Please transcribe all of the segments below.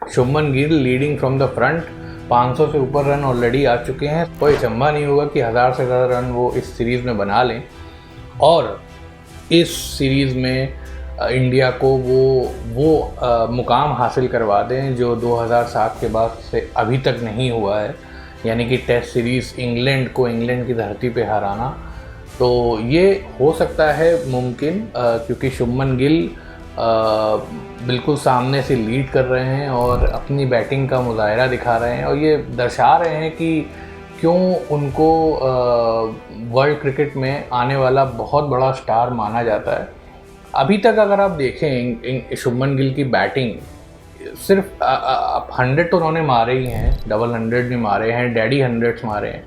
Shubman Gill leading from the front, 500 से ऊपर run already आ चुके हैं। कोई अचंभा नहीं होगा कि 1000 से ज़्यादा रन वो इस सीरीज़ में बना लें और इस सीरीज़ में इंडिया को वो मुकाम हासिल करवा दें जो 2007 के बाद से अभी तक नहीं हुआ है, यानी कि टेस्ट सीरीज़ इंग्लैंड को इंग्लैंड की धरती पे हराना। तो ये हो सकता है मुमकिन, क्योंकि शुभमन गिल बिल्कुल सामने से लीड कर रहे हैं और अपनी बैटिंग का मुजाहिरा दिखा रहे हैं और ये दर्शा रहे हैं कि क्यों उनको वर्ल्ड क्रिकेट में आने वाला बहुत बड़ा स्टार माना जाता है। अभी तक अगर आप देखें शुभमन गिल की बैटिंग, सिर्फ 100 तो उन्होंने मारे ही हैं, डबल 100 भी मारे हैं, डैडी 100s मारे हैं,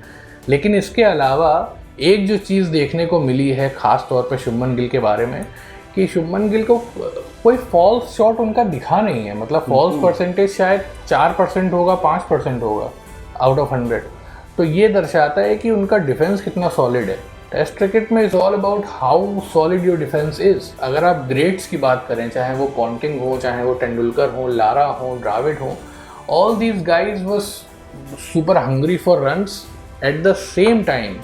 लेकिन इसके अलावा एक जो चीज़ देखने को मिली है ख़ास तौर पे शुभमन गिल के बारे में कि शुभमन गिल को कोई फॉल्स शॉट उनका दिखा नहीं है। मतलब फॉल्स परसेंटेज शायद 4% होगा, 5% होगा आउट ऑफ 100। तो ये दर्शाता है कि उनका डिफेंस कितना सॉलिड है। टेस्ट क्रिकेट में is all about how solid your defence is. अगर आप ग्रेट्स की बात करें, चाहे वो पॉन्टिंग हो, चाहे वो तेंदुलकर हो, लारा हो, द्रविड़ हो, all these guys was super hungry for runs. At the same time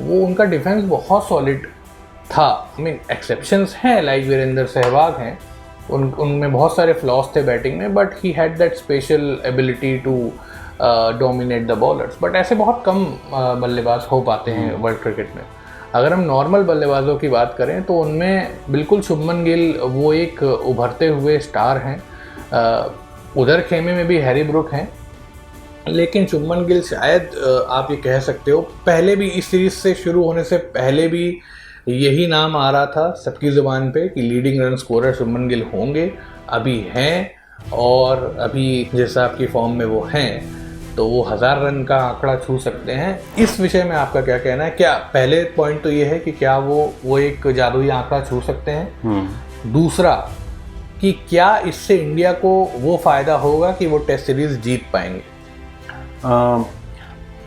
वो उनका डिफेंस बहुत सॉलिड था। आई मीन एक्सेप्शंस हैं, लाइक वीरेंद्र सहवाग हैं, उनमें बहुत सारे फ्लॉज थे बैटिंग में, but he had that special ability to dominate the bowlers. But ऐसे बहुत कम बल्लेबाज हो पाते हैं वर्ल्ड क्रिकेट में। अगर हम नॉर्मल बल्लेबाजों की बात करें तो उनमें बिल्कुल शुभमन गिल वो एक उभरते हुए स्टार हैं। उधर खेमे में भी हैरी ब्रुक हैं, लेकिन शुभमन गिल शायद आप ये कह सकते हो पहले भी इस सीरीज़ से शुरू होने से पहले भी यही नाम आ रहा था सबकी ज़ुबान पे कि leading run scorer Shubman Gill होंगे, अभी हैं, और अभी जिस हिसाब की फॉर्म में वो हैं तो वो 1000 रन का आंकड़ा छू सकते हैं। इस विषय में आपका क्या कहना है? क्या पहले पॉइंट तो ये है कि क्या वो एक जादुई आंकड़ा छू सकते हैं? दूसरा कि क्या इससे इंडिया को वो फ़ायदा होगा कि वो टेस्ट सीरीज़ जीत पाएंगे?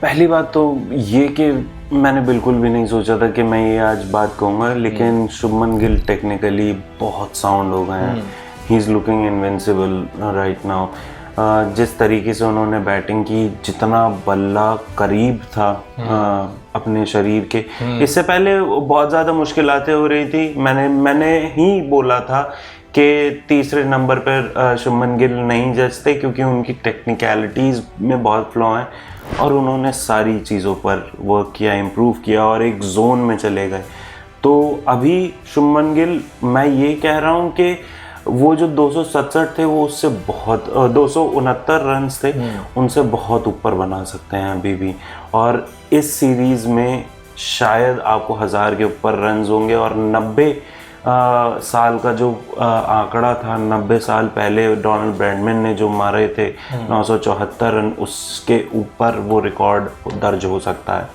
पहली बात तो ये कि मैंने बिल्कुल भी नहीं सोचा था कि मैं ये आज बात कहूँगा, लेकिन शुभमन गिल टेक्निकली बहुत साउंड हो गए हैं। He is looking invincible right now. जिस तरीके से उन्होंने बैटिंग की, जितना बल्ला करीब था अपने शरीर के, इससे पहले बहुत ज़्यादा मुश्किलातें हो रही थी। मैंने ही बोला था कि तीसरे नंबर पर शुभमन गिल नहीं जचते क्योंकि उनकी टेक्निकलिटीज़ में बहुत फ्लॉ हैं, और उन्होंने सारी चीज़ों पर वर्क किया, इम्प्रूव किया और एक जोन में चले गए। तो अभी शुभमन गिल, मैं ये कह रहा हूँ कि वो जो 267 थे वो उससे बहुत 269 रन थे, उनसे बहुत ऊपर बना सकते हैं अभी भी। और इस सीरीज़ में शायद आपको 1000 के ऊपर रन होंगे, और 90 साल का जो आंकड़ा था, 90 साल पहले डोनाल्ड ब्रैडमैन ने जो मारे थे 974 रन, उसके ऊपर वो रिकॉर्ड दर्ज हो सकता है।